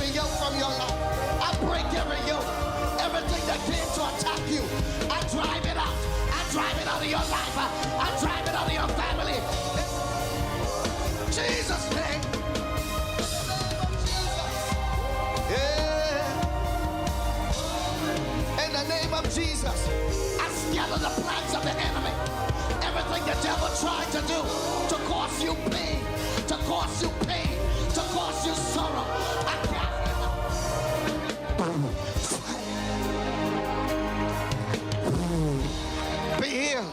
every yoke from your life. I break every yoke. Everything that came to attack you, I drive it out. I drive it out of your life. I drive it out of your family. Jesus' name. Yeah. In the name of Jesus, I scatter the plans of the enemy. Everything the devil tried to do to cause you pain, to cause you pain, to cause you sorrow. I cast it out. Be healed.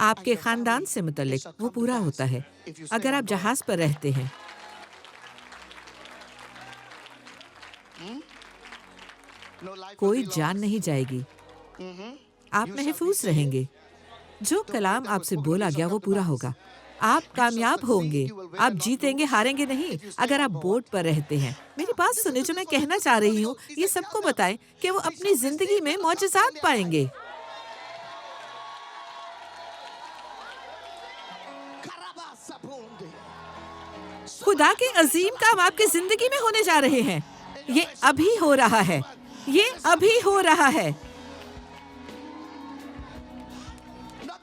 آپ کے خاندان سے متعلق وہ پورا ہوتا ہے اگر آپ جہاز پر رہتے ہیں۔ کوئی جان نہیں جائے گی، آپ محفوظ رہیں گے۔ جو کلام آپ سے بولا گیا وہ پورا ہوگا۔ آپ کامیاب ہوں گے، آپ جیتیں گے، ہاریں گے نہیں اگر آپ بوٹ پر رہتے ہیں۔ میری بات سنیں، جو میں کہنا چاہ رہی ہوں یہ سب کو بتائیں کہ وہ اپنی زندگی میں معجزات پائیں گے۔ خدا کے عظیم کام آپ کی زندگی میں ہونے جا رہے ہیں۔ یہ ابھی ہو رہا ہے، یہ ابھی ہو رہا ہے۔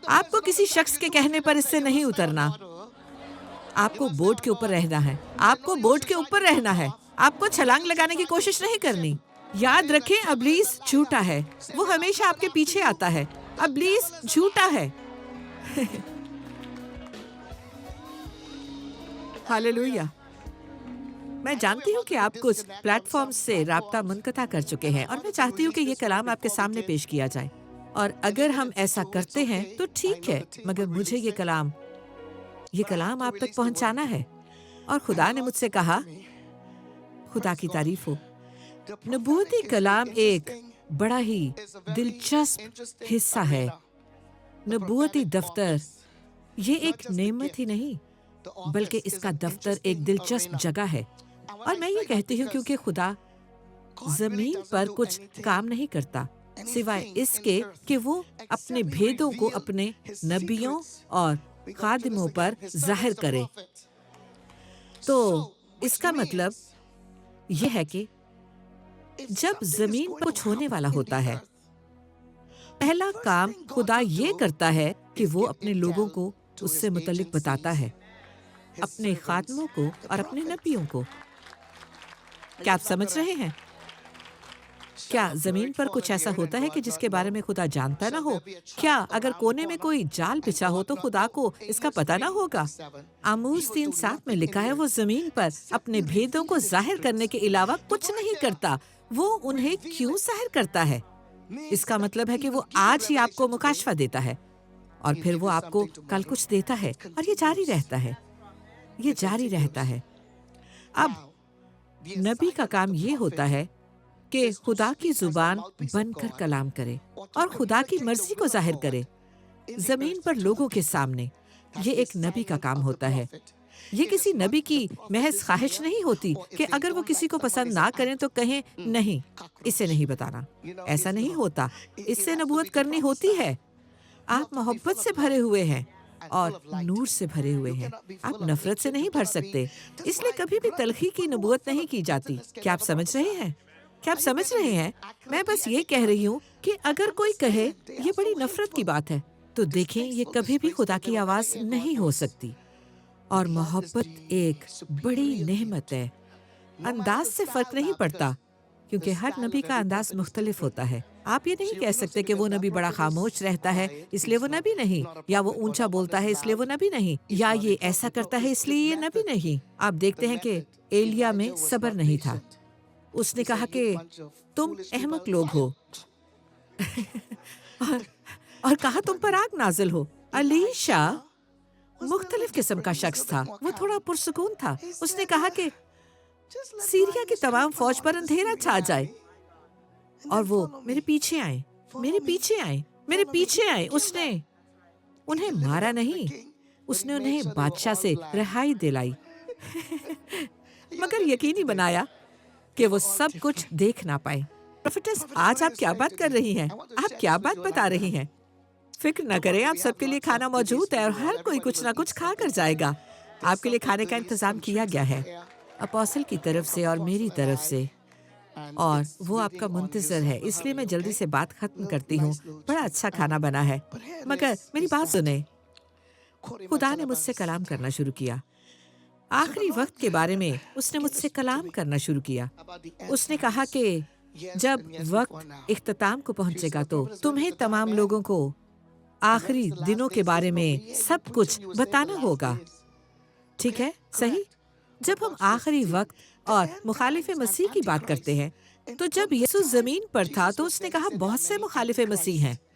آپ کو کسی شخص کے کہنے پر اس سے نہیں اترنا۔ آپ کو بوٹ کے اوپر رہنا ہے، آپ کو بوٹ کے اوپر رہنا ہے۔ آپ کو چھلانگ لگانے کی کوشش نہیں کرنی۔ یاد رکھیں، ابلیس جھوٹا ہے، وہ ہمیشہ آپ کے پیچھے آتا ہے۔ ابلیس جھوٹا ہے۔ ہاللویا۔ میں جانتی ہوں کہ آپ کچھ پلیٹ فارم سے رابطہ منقطع کر چکے ہیں، اور میں چاہتی ہوں کہ یہ کلام آپ کے سامنے پیش کیا جائے، اور اگر ہم ایسا کرتے ہیں تو ٹھیک ہے، مگر مجھے یہ کلام آپ تک پہنچانا ہے۔ اور خدا نے مجھ سے کہا، خدا کی تعریف ہو، نبوتی کلام ایک بڑا ہی دلچسپ حصہ ہے۔ نبوتی دفتر یہ ایک نعمت ہی نہیں بلکہ اس کا دفتر ایک دلچسپ جگہ ہے۔ اور میں یہ کہتی ہوں کیونکہ خدا زمین پر کچھ کام نہیں کرتا سوائے اس کے کہ وہ اپنے بھیدوں کو اپنے نبیوں اور خادموں پر ظاہر کرے۔ تو اس کا مطلب یہ ہے کہ جب زمین پر کچھ ہونے والا ہوتا ہے، پہلا کام خدا یہ کرتا ہے کہ وہ اپنے لوگوں کو اس سے متعلق بتاتا ہے، اپنے خادموں کو اور اپنے نبیوں کو۔ کیا آپ سمجھ رہے ہیں؟ کیا زمین پر کچھ ایسا ہوتا ہے کہ جس کے بارے میں خدا جانتا نہ ہو؟ کیا اگر کونے میں کوئی جال بچھا ہو تو خدا کو اس کا پتہ نہ ہوگا؟ آموز 3:7 میں لکھا ہے، وہ زمین پر اپنے بھیدوں کو ظاہر کرنے کے علاوہ کچھ نہیں کرتا۔ وہ انہیں کیوں ظاہر کرتا ہے؟ اس کا مطلب ہے کہ وہ آج ہی آپ کو مکاشفہ دیتا ہے، اور پھر وہ آپ کو کل کچھ دیتا ہے، اور یہ جاری رہتا ہے، یہ جاری رہتا ہے۔ اب نبی کا کام یہ ہوتا ہے کہ خدا کی زبان بن کر کلام کرے اور خدا کی مرضی کو ظاہر کرے زمین پر لوگوں کے سامنے۔ یہ ایک نبی کا کام ہوتا ہے۔ یہ کسی نبی کی محض خواہش نہیں ہوتی کہ اگر وہ کسی کو پسند نہ کریں تو کہیں نہیں، اسے نہیں بتانا۔ ایسا نہیں ہوتا۔ اس سے نبوت کرنی ہوتی ہے۔ آپ محبت سے بھرے ہوئے ہیں اور نور سے بھرے ہوئے ہیں۔ آپ نفرت سے نہیں بھر سکتے، اس لیے کبھی بھی تلخی کی نبوت نہیں کی جاتی۔ کیا آپ سمجھ رہے ہیں؟ کیا آپ سمجھ رہے ہیں؟ میں بس یہ کہہ رہی ہوں کہ اگر کوئی کہے یہ بڑی نفرت کی بات ہے تو دیکھیں یہ کبھی بھی خدا کی آواز نہیں ہو سکتی۔ اور محبت ایک بڑی نعمت ہے۔ انداز سے فرق نہیں پڑتا، کیونکہ ہر نبی کا انداز مختلف ہوتا ہے۔ آپ یہ نہیں کہہ سکتے کہ وہ نبی بڑا خاموش رہتا ہے اس لیے وہ نبی نہیں، یا وہ اونچا بولتا ہے اس لیے وہ نبی نہیں، یا یہ ایسا کرتا ہے اس لیے یہ نبی نہیں۔ آپ دیکھتے ہیں کہ ایلیا میں صبر نہیں تھا۔ اس نے کہا کہ تم احمق لوگ ہو اور کہا تم پر آگ نازل ہو۔ الیشا مختلف قسم کا شخص تھا، وہ تھوڑا پرسکون تھا۔ اس نے کہا کہ سیریا کی تمام فوج پر اندھیرا چھا جائے، اور وہ میرے پیچھے آئے، میرے پیچھے آئے، میرے پیچھے آئے۔ اس نے انہیں مارا نہیں، اس نے انہیں بادشاہ سے رہائی دلائی، مگر یقینی بنایا کہ وہ سب کچھ دیکھ نہ پائے۔ پروفیٹس، آج آپ کیا بات کر رہی ہیں؟ آپ کیا بات بتا رہی ہیں؟ فکر نہ کریں، آپ سب کے لیے کھانا موجود ہے اور ہر کوئی کچھ نہ کچھ کھا کر جائے گا۔ آپ کے لیے کھانے کا انتظام کیا گیا ہے، اپوسل کی طرف سے اور میری طرف سے، اور وہ آپ کا منتظر ہے۔ اس لیے میں جلدی سے بات ختم کرتی ہوں۔ بڑا اچھا کھانا بنا ہے، مگر میری بات سنیں۔ خدا نے مجھ سے کلام کرنا شروع کیا۔ آخری وقت کے بارے میں اس نے مجھ سے کلام کرنا شروع کیا۔ اس نے کہا کہ جب وقت اختتام کو پہنچے گا تو تمہیں تمام لوگوں کو آخری دنوں کے بارے میں سب کچھ بتانا ہوگا۔ ٹھیک ہے، صحیح؟ جب ہم آخری وقت اور مخالف مسیح کی بات کرتے ہیں تو جب یسوع زمین پر تھا تو اس نے کہا بہت سے مخالف مسیح ہیں،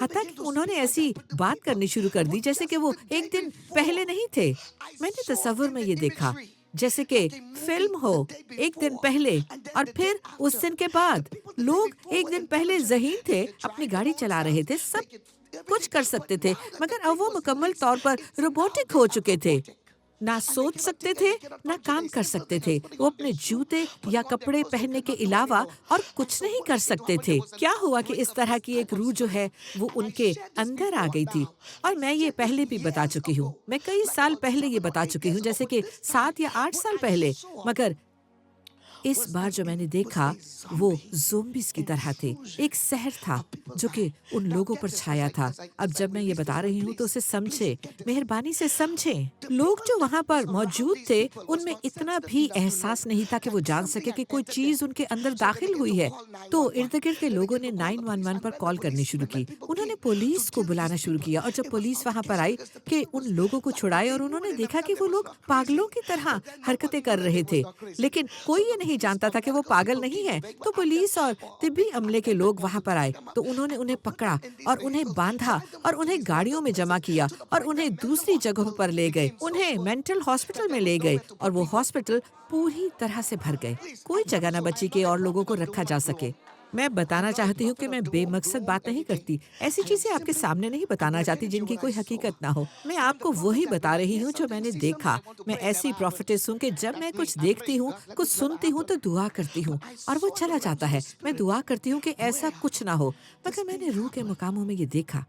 حتیٰ کہ انہوں نے ایسی بات کرنی شروع کر دی جیسے کہ وہ ایک دن پہلے نہیں تھے۔ میں نے تصور میں یہ دیکھا جیسے کہ فلم ہو، ایک دن پہلے اور پھر اس دن کے بعد۔ لوگ ایک دن پہلے ذہین تھے، اپنی گاڑی چلا رہے تھے، سب کچھ کر سکتے تھے، مگر اب وہ مکمل طور پر روبوٹک ہو چکے تھے۔ نہ سوچ سکتے تھے، نہ کام کر سکتے تھے۔ وہ اپنے جوتے یا کپڑے پہننے کے علاوہ اور کچھ نہیں کر سکتے تھے۔ کیا ہوا کہ اس طرح کی ایک روح جو ہے وہ ان کے اندر آ گئی تھی، اور میں یہ پہلے بھی بتا چکی ہوں، میں کئی سال پہلے یہ بتا چکی ہوں، جیسے کہ 7 یا 8 سال پہلے، مگر اس بار جو میں نے دیکھا وہ زومبیز کی طرح تھے۔ ایک سحر تھا جو کہ ان لوگوں پر چھایا تھا۔ اب جب میں یہ بتا رہی ہوں تو اسے سمجھے، مہربانی سے سمجھیں۔ لوگ جو وہاں پر موجود تھے ان میں اتنا بھی احساس نہیں تھا کہ وہ جان سکے کہ کوئی چیز ان کے اندر داخل ہوئی ہے۔ تو ارد گرد کے لوگوں نے 911 پر کال کرنی شروع کی۔ انہوں نے پولیس کو بلانا شروع کیا، اور جب پولیس وہاں پر آئی کہ ان لوگوں کو چھڑائے، اور انہوں نے دیکھا کہ وہ لوگ پاگلوں کی طرح حرکتیں کر رہے تھے، لیکن کوئی یہ نہیں جانتا تھا کہ وہ پاگل نہیں ہے۔ تو پولیس اور طبی عملے کے لوگ وہاں پر آئے، تو انہوں نے انہیں پکڑا اور انہیں باندھا اور انہیں گاڑیوں میں جمع کیا اور انہیں دوسری جگہوں پر لے گئے، انہیں مینٹل ہاسپٹل میں لے گئے، اور وہ ہاسپٹل پوری طرح سے بھر گئے۔ کوئی جگہ نہ بچی کہ اور لوگوں کو رکھا جا سکے۔ میں بتانا چاہتی ہوں کہ میں بے مقصد بات نہیں کرتی، ایسی چیزیں آپ کے سامنے نہیں بتانا چاہتی جن کی کوئی حقیقت نہ ہو۔ میں آپ کو وہی بتا رہی ہوں جو میں نے دیکھا۔ میں ایسی پروفیٹس ہوں کہ جب میں کچھ دیکھتی ہوں، کچھ سنتی ہوں تو دعا کرتی ہوں، اور وہ چلا جاتا ہے۔ میں دعا کرتی ہوں کہ ایسا کچھ نہ ہو، مگر میں نے روح کے مقاموں میں یہ دیکھا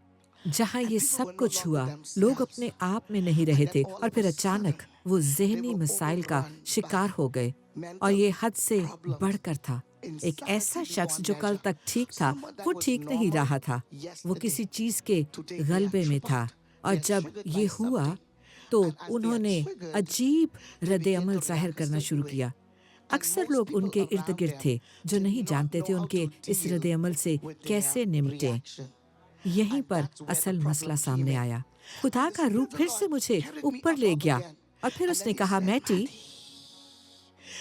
جہاں یہ سب کچھ ہوا، لوگ اپنے آپ میں نہیں رہے تھے، اور پھر اچانک وہ ذہنی مسائل کا شکار ہو گئے، اور یہ حد سے بڑھ کر تھا۔ ایک ایسا شخص جو کل تک ٹھیک تھا، وہ ٹھیک نہیں رہا تھا، وہ کسی چیز کے غلبے میں تھا، اور جب یہ ہوا تو انہوں نے عجیب رد عمل ظاہر کرنا شروع کیا۔ اکثر لوگ ان کے ارد گرد تھے جو نہیں جانتے تھے ان کے اس رد عمل سے کیسے نمٹیں۔ یہیں پر اصل مسئلہ سامنے آیا۔ خدا کا روح پھر سے مجھے اوپر لے گیا، اور پھر اس نے کہا، میٹی،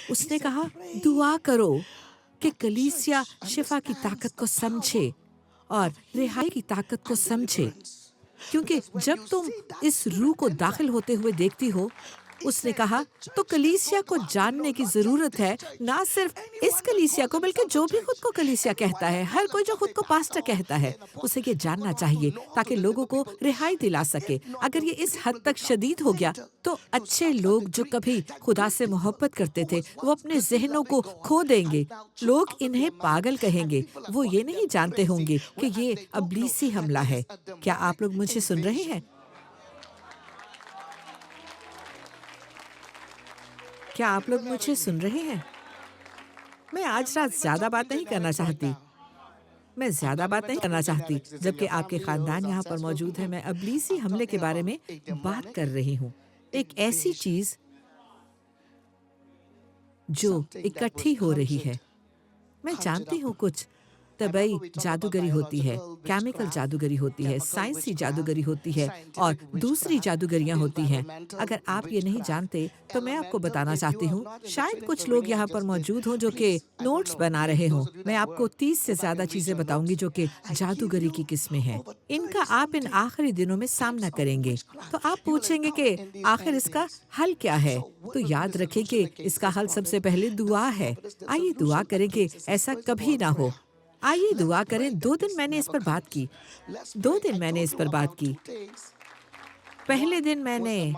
اس نے کہا دعا کرو کہ کلیسیا شفا کی طاقت کو سمجھے اور رہائی کی طاقت کو سمجھے، کیونکہ جب تم اس روح کو داخل ہوتے ہوئے دیکھتی ہو، اس نے کہا، تو کلیسیا کو جاننے کی ضرورت ہے، نہ صرف اس کلیسیا کو بلکہ جو بھی خود کو کلیسیا کہتا ہے، ہر کوئی جو خود کو پاسٹر کہتا ہے، اسے یہ جاننا چاہیے تاکہ لوگوں کو رہائی دلا سکے۔ اگر یہ اس حد تک شدید ہو گیا تو اچھے لوگ جو کبھی خدا سے محبت کرتے تھے وہ اپنے ذہنوں کو کھو دیں گے۔ لوگ انہیں پاگل کہیں گے، وہ یہ نہیں جانتے ہوں گے کہ یہ ابلیسی حملہ ہے۔ کیا آپ لوگ مجھے سن رہے ہیں؟ کیا آپ لوگ مجھے سن رہے ہیں؟ میں آج رات زیادہ بات نہیں کرنا چاہتی، جبکہ آپ کے خاندان یہاں پر موجود ہے۔ میں ابلیسی حملے کے بارے میں بات کر رہی ہوں، ایک ایسی چیز جو اکٹھی ہو رہی ہے۔ میں جانتی ہوں کچھ طبعی جادوگری ہوتی ہے، کیمیکل جادوگری ہوتی ہے، سائنسی جادوگری ہوتی ہے، اور دوسری جادوگریاں ہوتی ہیں۔ اگر آپ یہ نہیں جانتے تو میں آپ کو بتانا چاہتی ہوں، شاید کچھ لوگ یہاں پر موجود ہوں جو کہ نوٹس بنا رہے ہوں۔ میں آپ کو 30 سے زیادہ چیزیں بتاؤں گی جو کہ جادوگری کی قسمیں ہیں۔ ان کا آپ ان آخری دنوں میں سامنا کریں گے، تو آپ پوچھیں گے کہ آخر اس کا حل کیا ہے؟ تو یاد رکھیں کہ اس کا حل سب سے پہلے دعا ہے۔ آئیے دعا کریں کہ ایسا کبھی نہ ہو۔ آئیے دعا کریں۔ 2 دن میں نے اس پر بات کی۔ پہلے دن میں نے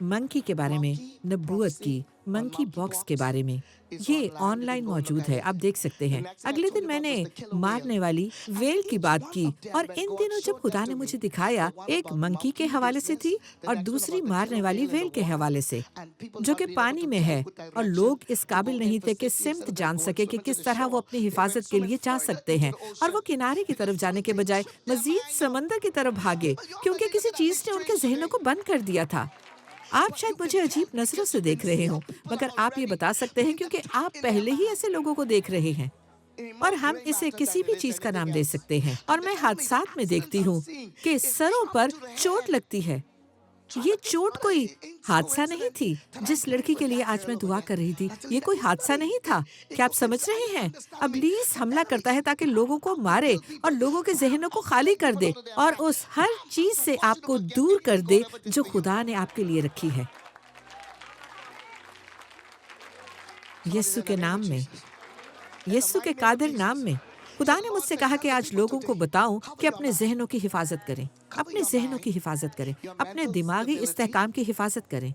منکی کے بارے میں نبوت کی، منکی باکس کے بارے میں۔ یہ آن لائن موجود ہے، آپ دیکھ سکتے ہیں۔ اگلے دن میں نے مارنے والی ویل کی بات کی، اور ان دنوں جب خدا نے مجھے دکھایا، ایک منکی کے حوالے سے تھی اور دوسری مارنے والی ویل کے حوالے سے، جو کہ پانی میں ہے، اور لوگ اس قابل نہیں تھے کہ سمت جان سکے کہ کس طرح وہ اپنی حفاظت کے لیے جا سکتے ہیں، اور وہ کنارے کی طرف جانے کے بجائے مزید سمندر کی طرف بھاگے، کیونکہ کسی چیز نے ان کے ذہنوں کو بند کر دیا تھا۔ آپ شاید مجھے عجیب نظروں سے دیکھ رہے ہوں، مگر آپ یہ بتا سکتے ہیں کیونکہ آپ پہلے ہی ایسے لوگوں کو دیکھ رہے ہیں، اور ہم اسے کسی بھی چیز کا نام دے سکتے ہیں۔ اور میں حادثات میں دیکھتی ہوں کہ سروں پر چوٹ لگتی ہے، یہ چوٹ کوئی حادثہ نہیں تھی جس لڑکی کے لیے آج میں دعا کر رہی تھی، یہ کوئی حادثہ نہیں تھا۔ کیا آپ سمجھ رہے ہیں؟ ابلیس حملہ کرتا ہے تاکہ لوگوں کو مارے اور لوگوں کے ذہنوں کو خالی کر دے اور اس ہر چیز سے آپ کو دور کر دے جو خدا نے آپ کے لیے رکھی ہے۔ یسوع کے نام میں، یسوع کے قادر نام میں، خدا نے مجھ سے کہا کہ آج لوگوں کو بتاؤں کہ اپنے ذہنوں کی حفاظت کریں، اپنے ذہنوں کی حفاظت کریں، اپنے دماغی استحکام کی حفاظت کریں،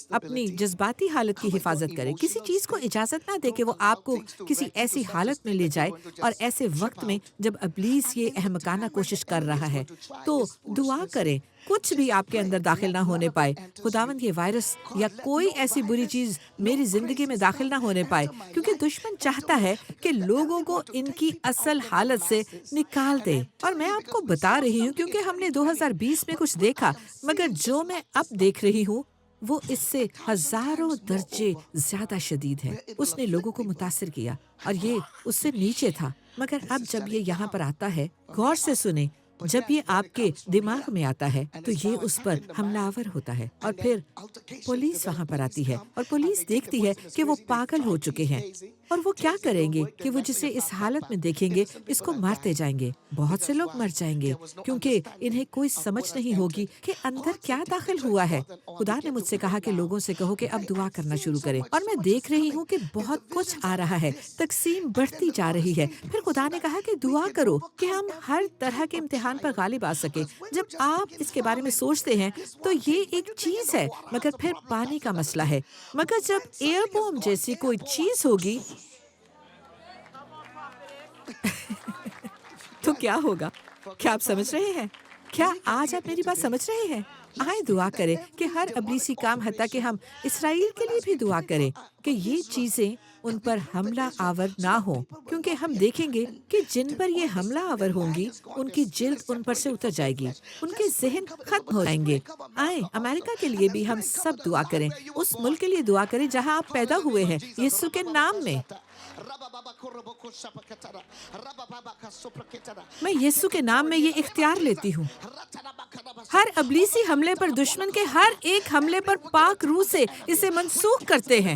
اپنی جذباتی حالت کی حفاظت کریں۔ کسی چیز کو اجازت نہ دے کہ وہ آپ کو کسی ایسی حالت میں لے جائے اور ایسے وقت میں جب ابلیس یہ احمقانہ کوشش کر رہا ہے۔ تو دعا کریں کچھ بھی آپ کے اندر داخل نہ ہونے پائے۔ خداوند یہ وائرس یا کوئی ایسی بری چیز میری زندگی میں داخل نہ ہونے پائے، کیونکہ دشمن چاہتا ہے کہ لوگوں کو ان کی اصل حالت سے نکال دے۔ اور میں آپ کو بتا رہی ہوں کیونکہ ہم نے 2020 میں کچھ دیکھا، مگر جو میں اب دیکھ رہی ہوں وہ اس سے ہزاروں درجے زیادہ شدید ہے۔ اس نے لوگوں کو متاثر کیا اور یہ اس سے نیچے تھا، مگر اب جب یہ یہاں پر آتا ہے، غور سے سنیں، جب یہ آپ کے دماغ میں آتا ہے تو یہ اس پر حملہ آور ہوتا ہے، اور پھر پولیس وہاں پر آتی ہے اور پولیس دیکھتی ہے کہ وہ پاگل ہو چکے ہیں، اور وہ کیا کریں گے کہ وہ جسے اس حالت میں دیکھیں گے اس کو مارتے جائیں گے۔ بہت سے لوگ مر جائیں گے کیونکہ انہیں کوئی سمجھ نہیں ہوگی کہ اندر کیا داخل ہوا ہے۔ خدا نے مجھ سے کہا کہ لوگوں سے کہو کہ اب دعا کرنا شروع کریں، اور میں دیکھ رہی ہوں کہ بہت کچھ آ رہا ہے، تقسیم بڑھتی جا رہی ہے۔ پھر خدا نے کہا کہ دعا کرو کہ ہم ہر طرح کے امتحان پر غالب آ سکے۔ جب آپ اس کے بارے میں سوچتے ہیں تو یہ ایک چیز ہے، مگر پھر پانی کا مسئلہ ہے۔ مگر جب ایئر بوم جیسی کوئی چیز ہوگی تو کیا ہوگا؟ کیا آپ سمجھ رہے ہیں؟ کیا آج آپ میری بات سمجھ رہے ہیں؟ آئے دعا کریں کہ ہر ابلیسی کام، حتیٰ کہ ہم اسرائیل کے لیے بھی دعا کریں کہ یہ چیزیں ان پر حملہ آور نہ ہوں، کیونکہ ہم دیکھیں گے کہ جن پر یہ حملہ آور ہوں گی ان کی جلد ان پر سے اتر جائے گی، ان کے ذہن ختم ہو جائیں گے۔ آئیں امریکہ کے لیے بھی ہم سب دعا کریں، اس ملک کے لیے دعا کریں جہاں آپ پیدا ہوئے ہیں، یسوع کے نام میں۔ میں یسوع کے نام میں یہ اختیار لیتی ہوں، ہر ابلیسی حملے پر، دشمن کے ہر ایک حملے پر پاک روح سے اسے منسوخ کرتے ہیں۔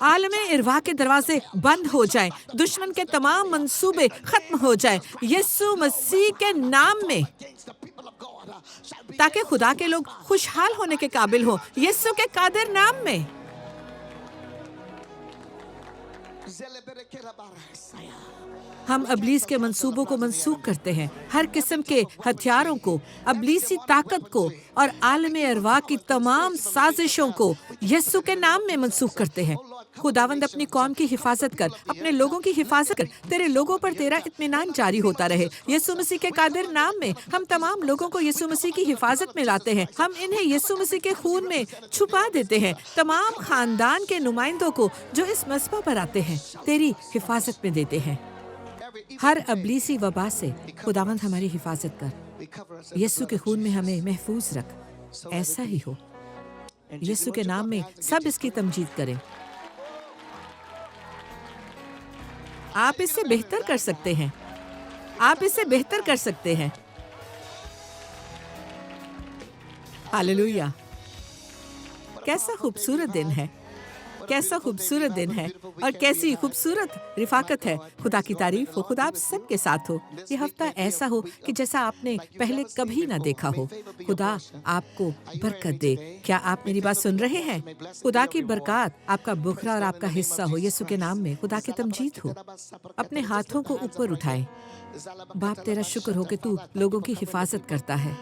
عالم ارواح کے دروازے بند ہو جائیں، دشمن کے تمام منصوبے ختم ہو جائیں یسوع مسیح کے نام میں، تاکہ خدا کے لوگ خوشحال ہونے کے قابل ہوں یسوع کے قادر نام میں۔ ہم ابلیس کے منصوبوں کو منسوخ کرتے ہیں، ہر قسم کے ہتھیاروں کو، ابلیسی طاقت کو اور عالم ارواح کی تمام سازشوں کو یسوع کے نام میں منسوخ کرتے ہیں۔ خداوند اپنی قوم کی حفاظت کر، اپنے لوگوں کی حفاظت کر، تیرے لوگوں پر تیرا اطمینان جاری ہوتا رہے یسوع مسیح کے قادر نام میں۔ ہم تمام لوگوں کو یسوع مسیح کی حفاظت میں لاتے ہیں، ہم انہیں یسوع مسیح کے خون میں چھپا دیتے ہیں۔ تمام خاندان کے نمائندوں کو جو اس مذبح پر آتے ہیں تیری حفاظت میں دیتے ہیں۔ ہر ابلیسی وبا سے خداوند ہماری حفاظت کر، یسوع کے خون میں ہمیں محفوظ رکھ، ایسا ہی ہو۔ یسوع کے نام میں سب اس کی تمجید کریں۔ آپ اس سے بہتر کر سکتے ہیں، آپ اس سے بہتر کر سکتے ہیں۔ ہاللویا! کیسا خوبصورت دن ہے، کیسا خوبصورت دن ہے، اور کیسی خوبصورت رفاقت ہے۔ خدا کی تعریف ہو، خدا آپ سب کے ساتھ ہو۔ یہ ہفتہ ایسا ہو کہ جیسا آپ نے پہلے کبھی نہ دیکھا ہو۔ خدا آپ کو برکت دے۔ کیا آپ میری بات سن رہے ہیں؟ خدا کی برکات آپ کا بکھرا اور آپ کا حصہ ہو یسوع کے نام میں۔ خدا کی تمجید ہو۔ اپنے ہاتھوں کو اوپر اٹھائیں۔ باپ تیرا شکر ہو کہ تو لوگوں کی حفاظت کرتا ہے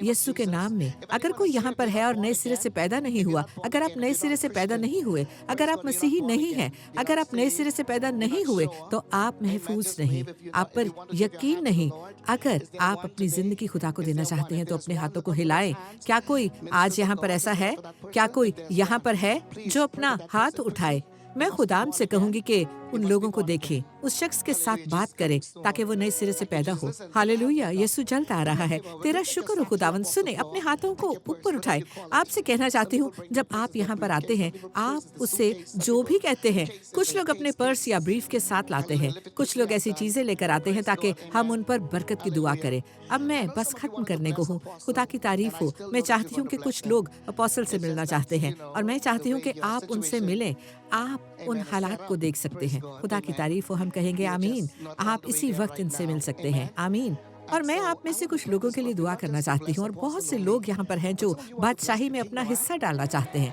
یسوع کے نام میں۔ اگر کوئی یہاں پر ہے اور نئے سرے سے پیدا نہیں ہوا، اگر آپ نئے سرے سے پیدا نہیں ہوئے، اگر آپ مسیحی نہیں ہیں، اگر آپ نئے سرے سے پیدا نہیں ہوئے، تو آپ محفوظ نہیں، آپ پر یقین نہیں۔ اگر آپ اپنی زندگی خدا کو دینا چاہتے ہیں تو اپنے ہاتھوں کو ہلائیں۔ کیا کوئی آج یہاں پر ایسا ہے؟ کیا کوئی یہاں پر ہے جو اپنا ہاتھ اٹھائے؟ میں خدام سے کہوں گی کہ ان لوگوں کو دیکھیں، اس شخص کے ساتھ بات کریں تاکہ وہ نئے سرے سے پیدا ہو۔ ہاللویا، یسوع جلد آ رہا ہے۔ تیرا شکر ہو خداوند۔ سنیں، اپنے ہاتھوں کو اوپر اٹھائیں۔ آپ سے کہنا چاہتی ہوں، جب آپ یہاں پر آتے ہیں، آپ اسے جو بھی کہتے ہیں، کچھ لوگ اپنے پرس یا بریف کے ساتھ لاتے ہیں، کچھ لوگ ایسی چیزیں لے کر آتے ہیں تاکہ ہم ان پر برکت کی دعا کریں۔ اب میں بس ختم کرنے کو ہوں۔ خدا کی تعریف ہو۔ میں چاہتی ہوں کہ کچھ لوگ اپوسل سے ملنا چاہتے ہیں اور میں چاہتی ہوں کہ آپ ان سے ملیں۔ آپ ان حالات کو دیکھ سکتے ہیں۔ خدا کی تعریف ہو۔ ہم کہیں گے آمین۔ آپ اسی وقت ان سے مل سکتے ہیں۔ آمین۔ اور میں آپ میں سے کچھ لوگوں کے لیے دعا کرنا چاہتی ہوں، اور بہت سے لوگ یہاں پر ہیں جو بادشاہی میں اپنا حصہ ڈالنا چاہتے ہیں۔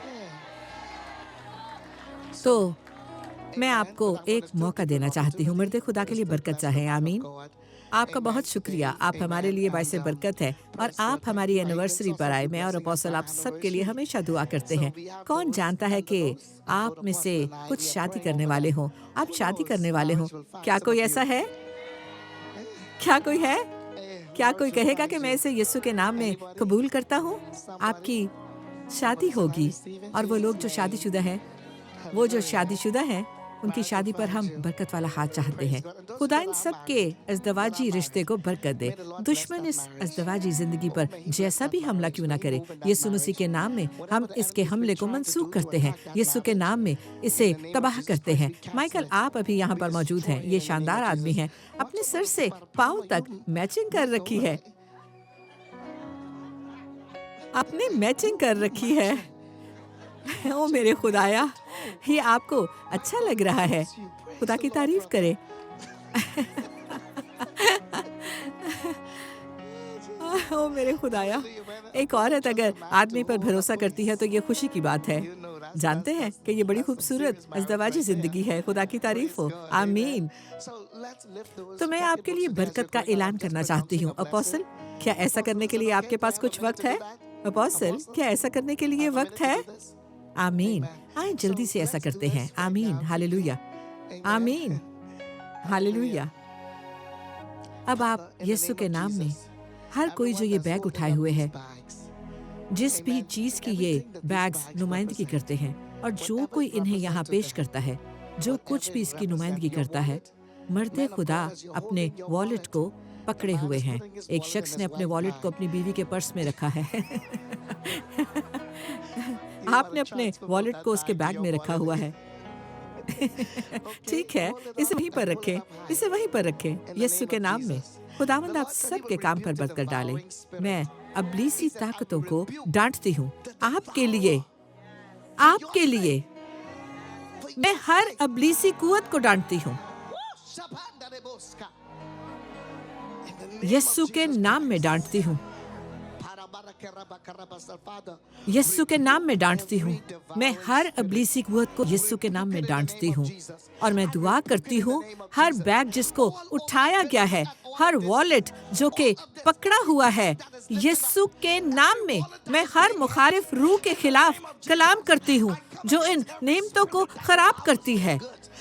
تو میں آپ کو ایک موقع دینا چاہتی ہوں۔ مرد خدا کے لیے برکت چاہیں۔ آمین۔ آپ کا بہت شکریہ۔ آپ ہمارے لیے باعث برکت ہے اور آپ ہماری اینیورسری پر آئے۔ میں اور اپوسل آپ سب کے لیے ہمیشہ دعا کرتے ہیں۔ کون جانتا ہے کہ آپ میں سے کچھ شادی کرنے والے ہوں۔ آپ شادی کرنے والے ہوں۔ کیا کوئی ایسا ہے؟ کیا کوئی ہے؟ کیا کوئی کہے گا کہ میں اسے یسوع کے نام میں قبول کرتا ہوں؟ آپ کی شادی ہوگی، اور وہ لوگ جو شادی شدہ ہیں، وہ جو شادی شدہ ہیں، ان کی شادی پر ہم برکت والا ہاتھ چاہتے ہیں۔ خدا ان سب کے ازدواجی رشتے کو برکت دے۔ دشمن اس ازدواجی زندگی پر جیسا بھی حملہ کیوں نہ کرے، یسوع مسیح کے نام میں ہم اس کے حملے کو منسوخ کرتے ہیں۔ یسوع کے نام میں اسے تباہ کرتے ہیں۔ مائیکل، آپ ابھی یہاں پر موجود ہیں۔ یہ شاندار آدمی ہیں، اپنے سر سے پاؤں تک میچنگ کر رکھی ہے۔ آپ نے میچنگ کر رکھی ہے۔ او میرے خدایا، یہ آپ کو اچھا لگ رہا ہے۔ خدا کی تعریف کرے۔ او میرے خدایا، ایک عورت اگر آدمی پر بھروسہ کرتی ہے تو یہ خوشی کی بات ہے۔ جانتے ہیں کہ یہ بڑی خوبصورت ازدواجی زندگی ہے۔ خدا کی تعریف ہو۔ آمین۔ تو میں آپ کے لیے برکت کا اعلان کرنا چاہتی ہوں۔ اپوسل، کیا ایسا کرنے کے لیے آپ کے پاس کچھ وقت ہے؟ اپوسل، کیا ایسا کرنے کے لیے وقت ہے؟ آمین۔ آئیں جلدی سے ایسا کرتے ہیں۔ آمین۔ ہاللویا۔ آمین۔ ہاللویا۔ اب آپ یسوع کے نام میں ہر کوئی جو یہ بیگ اٹھائے ہوئے ہے، جس بھی چیز کی یہ بیگز نمائندگی کرتے ہیں، اور جو کوئی انہیں یہاں پیش کرتا ہے، جو کچھ بھی اس کی نمائندگی کرتا ہے، مرد خدا اپنے والیٹ کو پکڑے ہوئے ہیں۔ ایک شخص نے اپنے والیٹ کو اپنی بیوی کے پرس میں رکھا ہے۔ آپ نے اپنے والیٹ کو اس کے بیگ میں رکھا ہوا ہے۔ ٹھیک ہے، اسے وہیں پر رکھیں، اسے وہیں پر رکھیں۔ یسوع کے نام میں خداوند آپ سب کے کام پر برکت ڈالے۔ میں ابلیسی طاقتوں کو ڈانٹتی ہوں آپ کے لیے، آپ کے لیے۔ میں ہر ابلیسی قوت کو ڈانٹتی ہوں یسوع کے نام میں ڈانٹتی ہوں، یسوع کے نام میں ڈانٹتی ہوں۔ میں ہر ابلیسی قوت کو یسوع کے نام میں ڈانٹتی ہوں، اور میں دعا کرتی ہوں ہر بیگ جس کو اٹھایا گیا ہے، ہر والیٹ جو کہ پکڑا ہوا ہے، یسوع کے نام میں ہر مخالف روح کے خلاف کلام کرتی ہوں جو ان نعمتوں کو خراب کرتی ہے،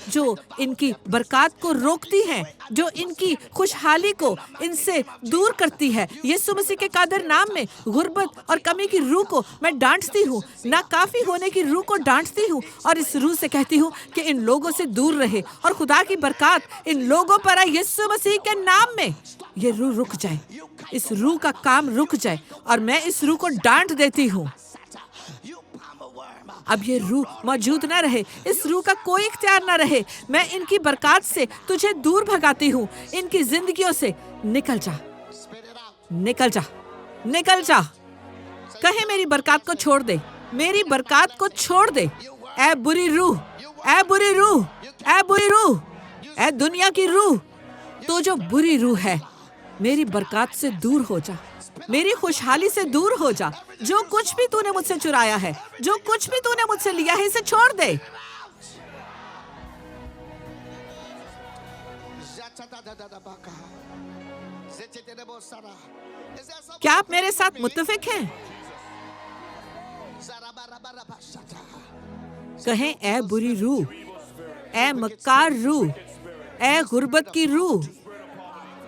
جو ان کی برکات کو روکتی ہیں، جو ان کی خوشحالی کو ان سے دور کرتی ہے۔ یسوع مسیح کے قادر نام میں غربت اور کمی کی روح کو میں ڈانٹتی ہوں، ناکافی ہونے کی روح کو ڈانٹتی ہوں، اور اس روح سے کہتی ہوں کہ ان لوگوں سے دور رہے، اور خدا کی برکات ان لوگوں پر آئے یسوع مسیح کے نام میں۔ یہ روح رک جائے، اس روح کا کام رک جائے، اور میں اس روح کو ڈانٹ دیتی ہوں۔ اب یہ روح موجود نہ رہے، اس روح کا کوئی اختیار نہ رہے۔ میں ان کی برکات سے تجھے دور بھگاتی ہوں، ان کی زندگیوں سے نکل جا، نکل جا، نکل جا۔ کہیں میری برکات کو چھوڑ دے، میری برکات کو چھوڑ دے۔ اے بری روح، اے بری روح، اے بری روح، اے دنیا کی روح، تو جو بری روح ہے، میری برکات سے دور ہو جا، میری خوشحالی سے دور ہو جا۔ جو کچھ بھی تو نے مجھ سے چرایا ہے، جو کچھ بھی تو نے مجھ سے لیا ہے، اسے چھوڑ دے۔ کیا آپ میرے ساتھ متفق ہیں؟ کہیں اے بری روح، اے مکار روح، اے غربت کی روح،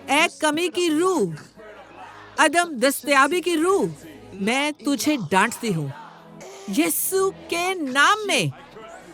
اے کمی کی روح، عدم دستیابی کی روح، میں تجھے ڈانٹتی ہوں یسوع کے نام میں،